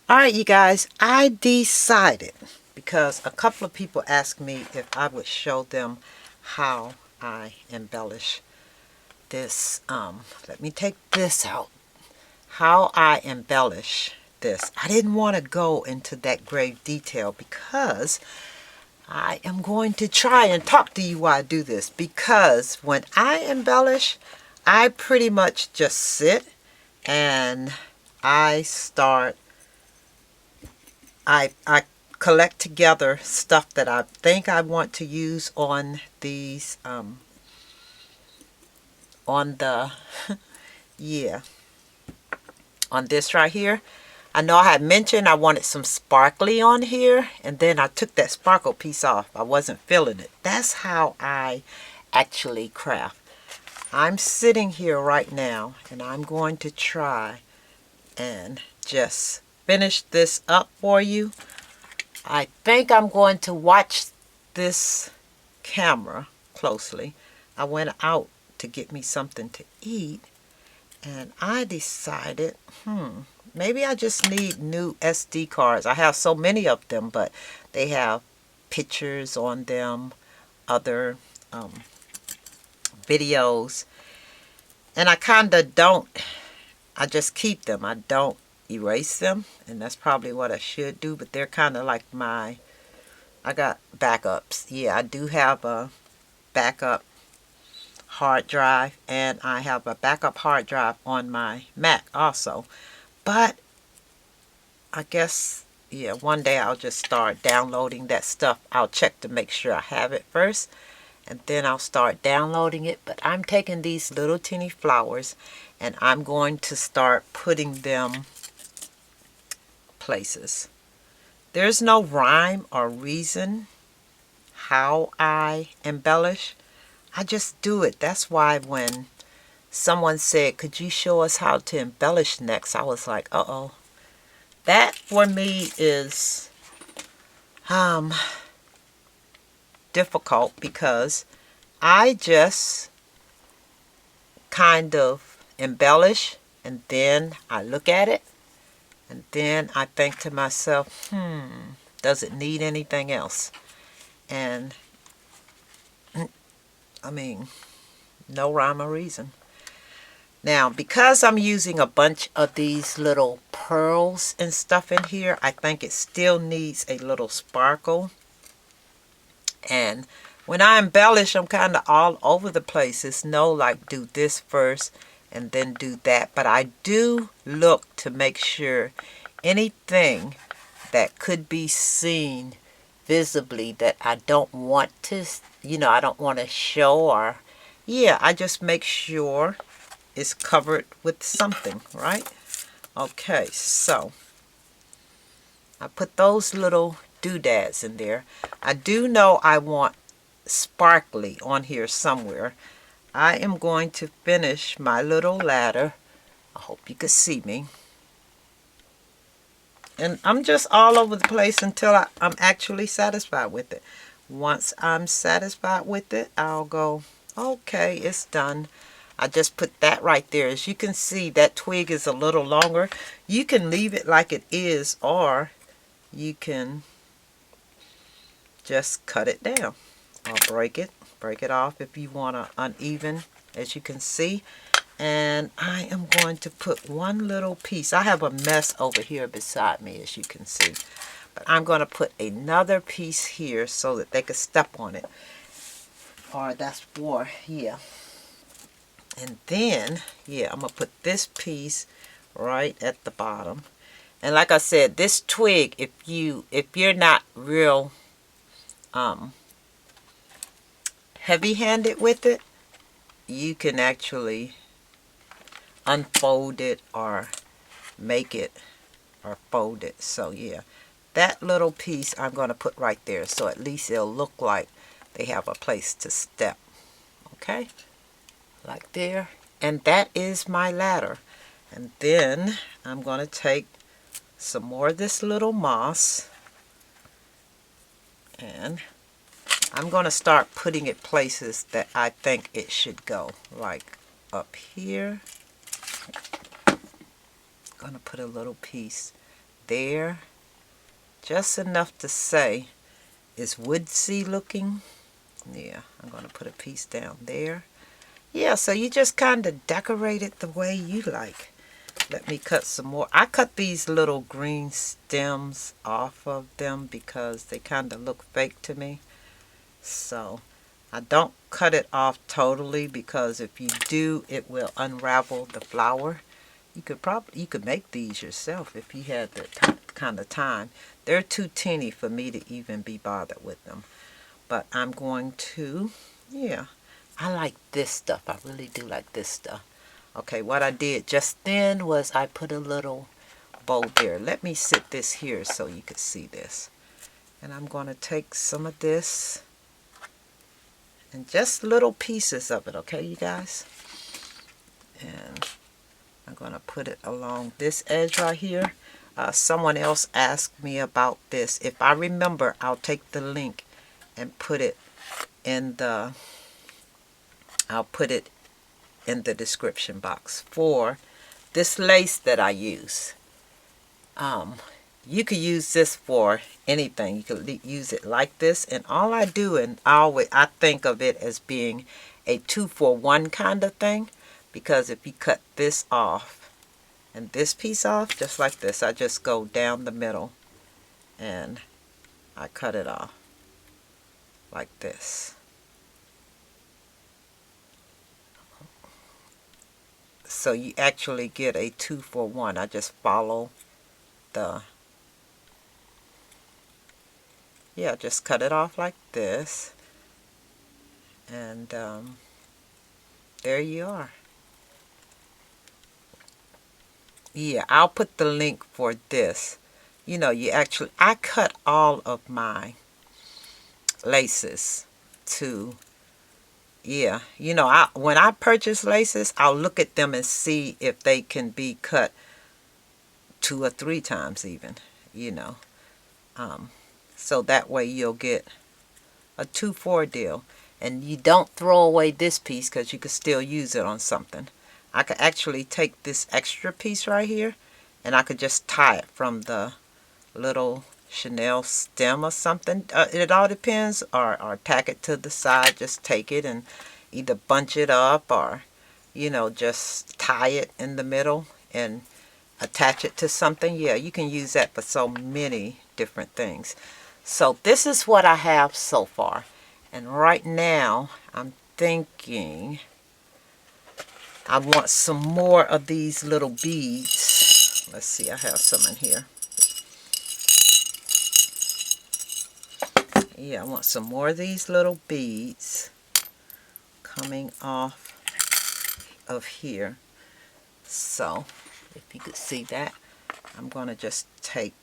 Alright, you guys, I decided because a couple of people asked me if I would show them how I embellish this. Let me take this out. How I embellish this. I didn't want to go into that grave detail because I am going to try and talk to you while I do this. Because when I embellish, I pretty much just sit and I start I collect together stuff that I think I want to use on these on the yeah, on this right here. I know I had mentioned I wanted some sparkly on here, and then I took that sparkle piece off. I wasn't feeling it. That's how I actually craft. I'm sitting here right now and I'm going to try and just finish this up for you. I think I'm going to watch this camera closely. I went out to get me something to eat and I decided, maybe I just need new SD cards. I have so many of them, but they have pictures on them, other videos, and I kind of don't, I just keep them. I don't erase them, and that's probably what I should do, but they're kind of like I got backups. Yeah, I do have a backup hard drive, and I have a backup hard drive on my Mac also. But I guess, yeah, one day I'll just start downloading that stuff. I'll check to make sure I have it first, and then I'll start downloading it. But I'm taking these little teeny flowers, and I'm going to start putting them places. There's no rhyme or reason how I embellish. I just do it. That's why when someone said, could you show us how to embellish next? I was like, uh-oh. That for me is difficult because I just kind of embellish and then I look at it and then I think to myself, does it need anything else? And I mean, no rhyme or reason. Now, because I'm using a bunch of these little pearls and stuff in here, I think it still needs a little sparkle. And when I embellish, I'm kind of all over the place. It's no like do this first and then do that. But I do look to make sure anything that could be seen visibly that I don't want to, I don't want to show, or, yeah, I just make sure it's covered with something, right? Okay, so I put those little doodads in there. I do know I want sparkly on here somewhere. I am going to finish my little ladder. I hope you can see me. And I'm just all over the place until I'm actually satisfied with it. Once I'm satisfied with it, I'll go, okay, it's done. I just put that right there. As you can see, that twig is a little longer. You can leave it like it is, or you can just cut it down or break it off if you want an uneven, as you can see. And I am going to put one little piece. I have a mess over here beside me, as you can see. But I'm going to put another piece here so that they can step on it. Or that's for, yeah. And then, yeah, I'm going to put this piece right at the bottom. And like I said, this twig, if you're not real heavy-handed with it, you can actually unfold it or make it or fold it. So yeah, that little piece I'm going to put right there, so at least it'll look like they have a place to step. Okay, like there. And that is my ladder. And then I'm going to take some more of this little moss, and I'm going to start putting it places that I think it should go, like up here. I'm going to put a little piece there. Just enough to say it's woodsy looking. Yeah, I'm going to put a piece down there. Yeah, so you just kind of decorate it the way you like. Let me cut some more. I cut these little green stems off of them because they kind of look fake to me. So I don't cut it off totally because if you do, it will unravel the flower. You could make these yourself if you had the kind of time. They're too teeny for me to even be bothered with them. But I'm going to, yeah, I like this stuff. I really do like this stuff. Okay, what I did just then was I put a little bow there. Let me sit this here so you can see this. And I'm going to take some of this and just little pieces of it, okay, you guys? And I'm going to put it along this edge right here. Someone else asked me about this. If I remember, I'll take the link and put it in the description box for this lace that I use. You could use this for anything. You could use it like this, and all I do, and I think of it as being a 2-for-1 kind of thing, because if you cut this off and this piece off just like this, I just go down the middle and I cut it off like this. So you actually get a 2-for-1. I just follow the, yeah, just cut it off like this, and there you are. Yeah, I'll put the link for this. You know, I cut all of my laces to, yeah, you know, when I purchase laces, I'll look at them and see if they can be cut 2 or 3 times even, you know. So that way you'll get a 2-for deal. And you don't throw away this piece because you could still use it on something. I could actually take this extra piece right here and I could just tie it from the little Chanel stem or something. It all depends. Or tack it to the side. Just take it and either bunch it up or, you know, just tie it in the middle and attach it to something. Yeah, you can use that for so many different things. So this is what I have so far. And right now, I'm thinking I want some more of these little beads. Let's see, I have some in here. Yeah, I want some more of these little beads coming off of here. So, if you could see that, I'm going to just take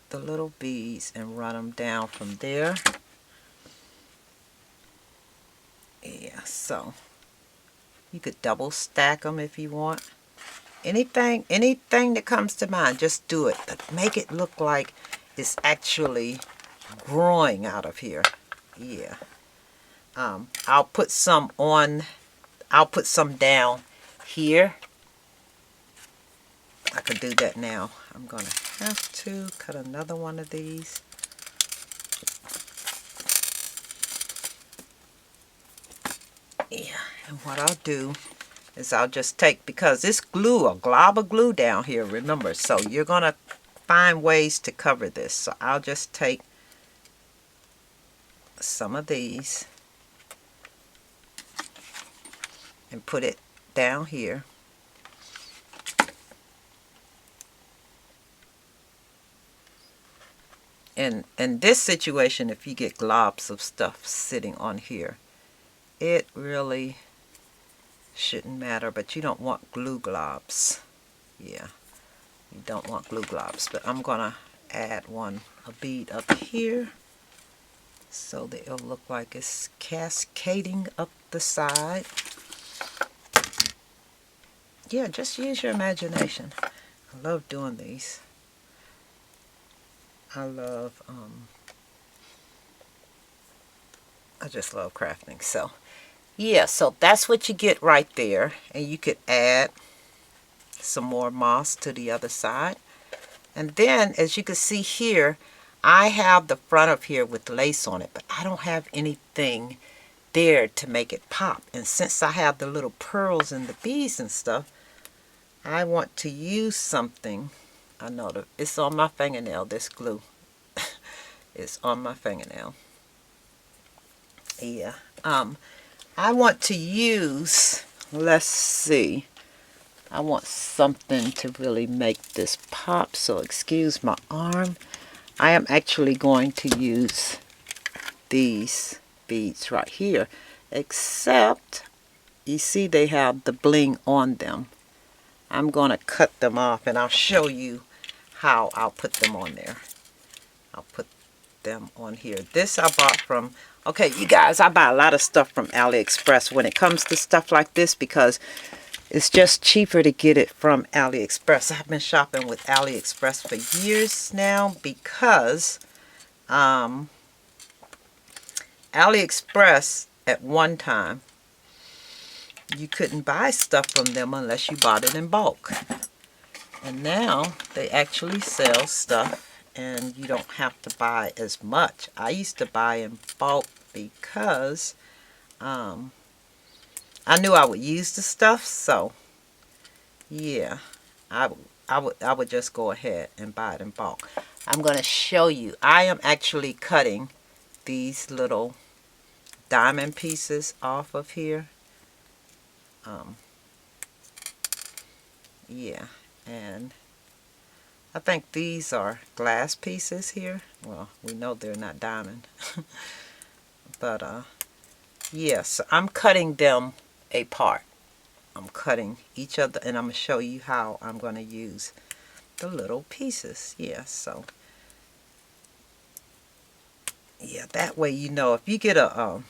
the little beads and run them down from there. Yeah, so you could double stack them if you want. Anything that comes to mind, just do it. But make it look like it's actually growing out of here. Yeah. I'll put some down here. I could do that now. I'm going to have to cut another one of these. Yeah, and what I'll do is I'll just take, because this glue, a glob of glue down here, remember, so you're going to find ways to cover this. So I'll just take some of these and put it down here. And in this situation, if you get globs of stuff sitting on here, it really shouldn't matter, but you don't want glue globs. Yeah, you don't want glue globs. But I'm going to add a bead up here so that it'll look like it's cascading up the side. Yeah, just use your imagination. I love doing these. I just love crafting. So yeah, so that's what you get right there. And you could add some more moss to the other side. And then, as you can see here, I have the front of here with lace on it, but I don't have anything there to make it pop. And since I have the little pearls and the beads and stuff, I want to use something. I know it's on my fingernail, this glue. It's on my fingernail. Yeah. I want to use, let's see, I want something to really make this pop, so excuse my arm. I am actually going to use these beads right here, except you see they have the bling on them. I'm going to cut them off and I'll show you how I'll put them on there. I'll put them on here. This I bought from, okay, you guys, I buy a lot of stuff from AliExpress when it comes to stuff like this because it's just cheaper to get it from AliExpress. I've been shopping with AliExpress for years now because AliExpress at one time, you couldn't buy stuff from them unless you bought it in bulk. And now they actually sell stuff and you don't have to buy as much. I used to buy in bulk because I knew I would use the stuff, so yeah, I would just go ahead and buy it in bulk. I'm going to show you. I am actually cutting these little diamond pieces off of here. Yeah, and I think these are glass pieces here. Well, we know they're not diamond. But yes, I'm cutting them apart. I'm cutting each other, and I'm going to show you how I'm going to use the little pieces. Yeah, so yeah, that way you know if you get a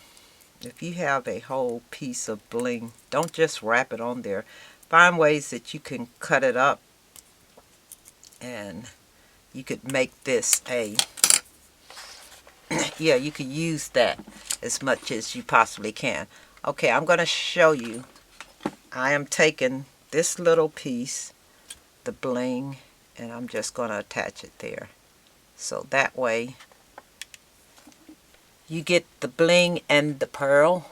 if you have a whole piece of bling, don't just wrap it on there. Find ways that you can cut it up, and you could make this a yeah, you could use that as much as you possibly can. Okay, I'm going to show you. I am taking this little piece, the bling, and I'm just going to attach it there. So that way you get the bling and the pearl.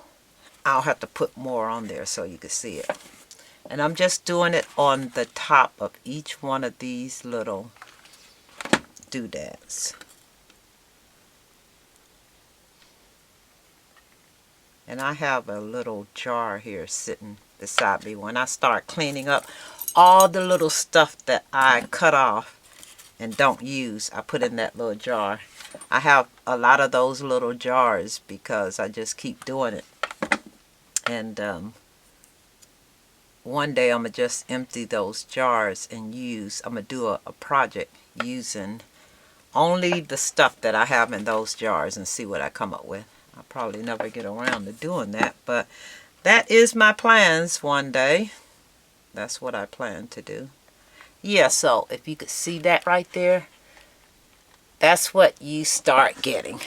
I'll have to put more on there so you can see it. And I'm just doing it on the top of each one of these little doodads. And I have a little jar here sitting beside me. When I start cleaning up all the little stuff that I cut off and don't use, I put in that little jar. I have a lot of those little jars because I just keep doing it. And one day I'm going to just empty those jars and I'm going to do a project using only the stuff that I have in those jars and see what I come up with. I'll probably never get around to doing that, but that is my plans one day. That's what I plan to do. Yeah, so if you could see that right there, that's what you start getting.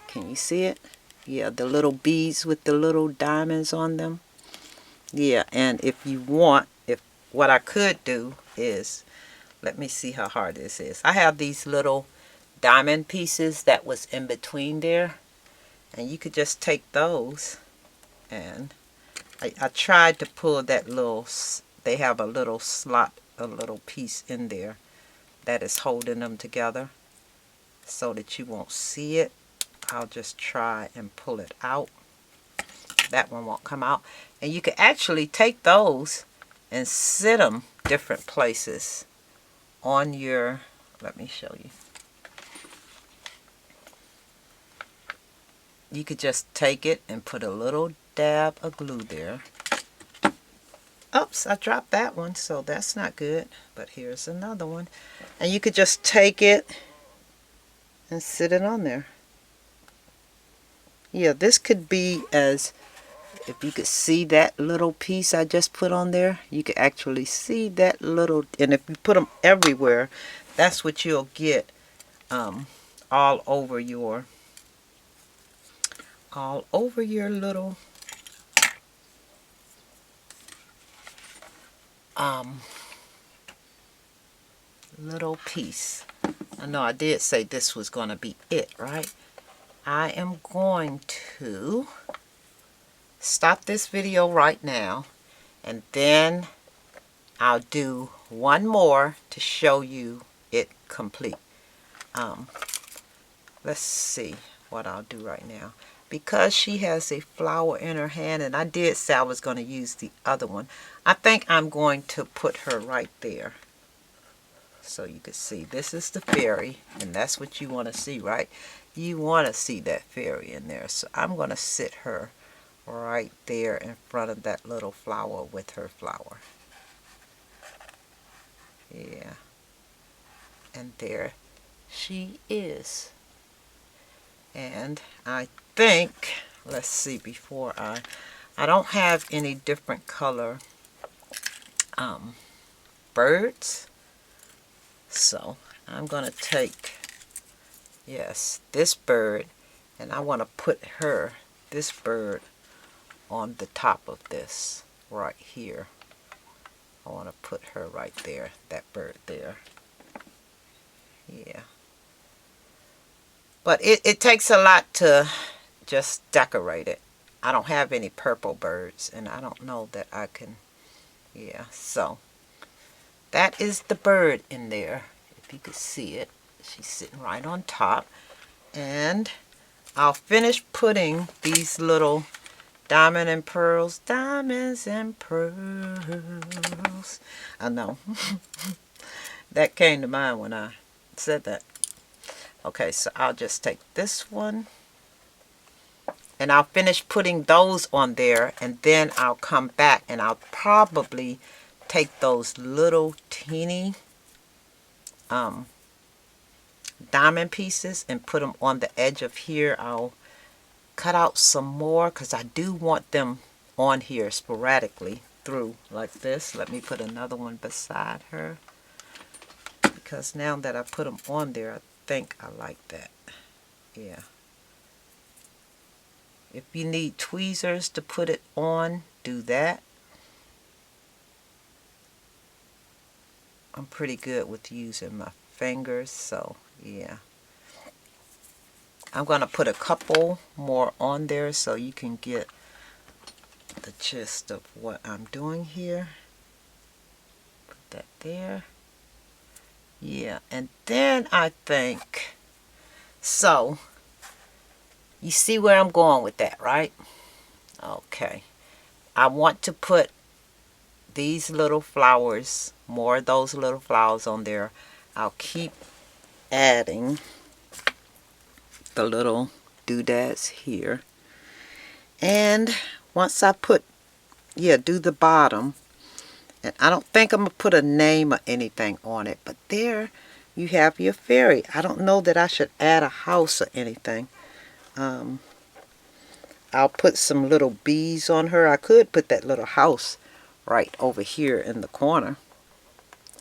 Can you see it? Yeah, the little beads with the little diamonds on them. Yeah, and if you want, what I could do is, let me see how hard this is. I have these little diamond pieces that was in between there. And you could just take those, and I tried to pull that little, they have a little slot, a little piece in there that is holding them together so that you won't see it. I'll just try and pull it out. That one won't come out. And you can actually take those and sit them different places on your, let me show you. You could just take it and put a little dab of glue there. Oops, I dropped that one, so that's not good. But here's another one. And you could just take it and sit it on there. Yeah, this could be as, if you could see that little piece I just put on there, you could actually see that little, and if you put them everywhere, that's what you'll get all over your little little piece. I know I did say this was going to be it, right? I am going to stop this video right now, and then I'll do one more to show you it complete. Let's see what I'll do right now. Because she has a flower in her hand, and I did say I was going to use the other one, I think I'm going to put her right there. So you can see this is the fairy, and that's what you want to see, right? You want to see that fairy in there. So I'm going to sit her right there in front of that little flower with her flower. Yeah. And there she is. And I think, let's see, before I don't have any different color birds. So I'm going to take, yes, this bird, and I want to put her, this bird, on the top of this right here. I want to put her right there, that bird there. Yeah. But it takes a lot to just decorate it. I don't have any purple birds, and I don't know that I can, yeah. So that is the bird in there. If you could see it, she's sitting right on top. And I'll finish putting these little diamonds and pearls. I know. That came to mind when I said that. Okay, so I'll just take this one, and I'll finish putting those on there, and then I'll come back and I'll probably take those little teeny diamond pieces and put them on the edge of here. I'll cut out some more because I do want them on here sporadically through like this. Let me put another one beside her, because now that I put them on there, I think I like that. Yeah. If you need tweezers to put it on, do that. I'm pretty good with using my fingers, so yeah. I'm going to put a couple more on there so you can get the gist of what I'm doing here. Put that there. Yeah, and then I think, so you see where I'm going with that, right? Okay. I want to put these little flowers, more of those little flowers on there. I'll keep adding the little doodads here. And once I put, do the bottom, and I don't think I'm going to put a name or anything on it, but there you have your fairy. I don't know that I should add a house or anything. I'll put some little bees on her. I could put that little house right over here in the corner.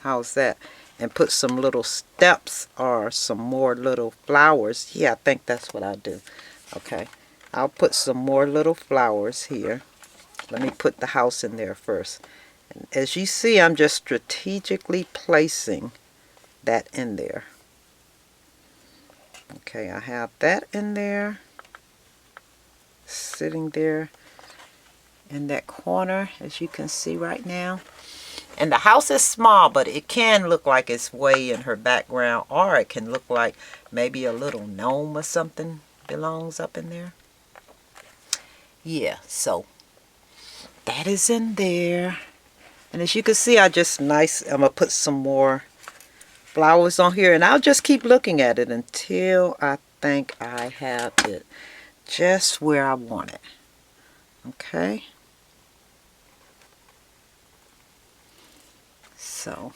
How's that? And put some little steps or some more little flowers. Yeah, I think that's what I'll do. Okay. I'll put some more little flowers here. Let me put the house in there first. And as you see, I'm just strategically placing that in there. Okay, I have that in there. Sitting there in that corner, as you can see right now. And the house is small, but it can look like it's way in her background, or it can look like maybe a little gnome or something belongs up in there. Yeah, so that is in there. And as you can see, I'm going to put some more flowers on here, and I'll just keep looking at it until I think I have it just where I want it. Okay. So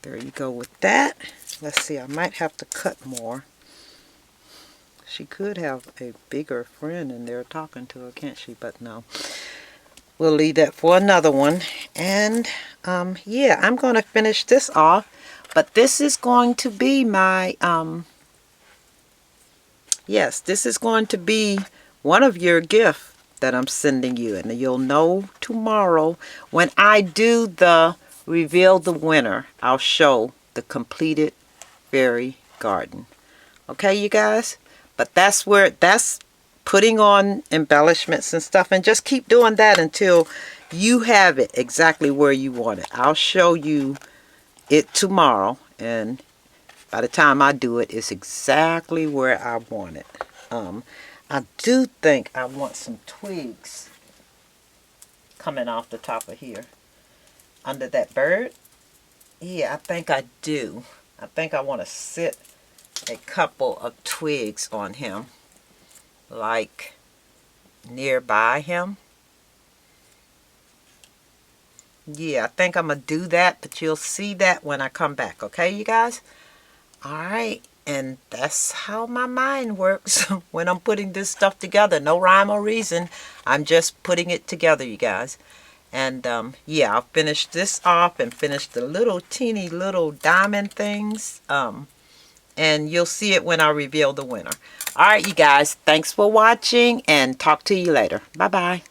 there you go with that. Let's see, I might have to cut more. She could have a bigger friend in there talking to her, can't she? But no. We'll leave that for another one. And yeah, I'm going to finish this off. But this is going to be my, yes, this is going to be one of your gifts that I'm sending you. And you'll know tomorrow when I do the reveal the winner, I'll show the completed fairy garden. Okay, you guys? But that's putting on embellishments and stuff, and just keep doing that until you have it exactly where you want it. I'll show you it tomorrow, and by the time I do it, it's exactly where I want it. I do think I want some twigs coming off the top of here under that bird. Yeah, I think I do. I think I want to sit a couple of twigs on him, like nearby him. Yeah, I think I'm going to do that, but you'll see that when I come back. Okay, you guys? All right. And that's how my mind works when I'm putting this stuff together. No rhyme or reason. I'm just putting it together, you guys. And yeah, I'll finish this off and finish the little teeny little diamond things. And you'll see it when I reveal the winner. All right, you guys. Thanks for watching, and talk to you later. Bye-bye.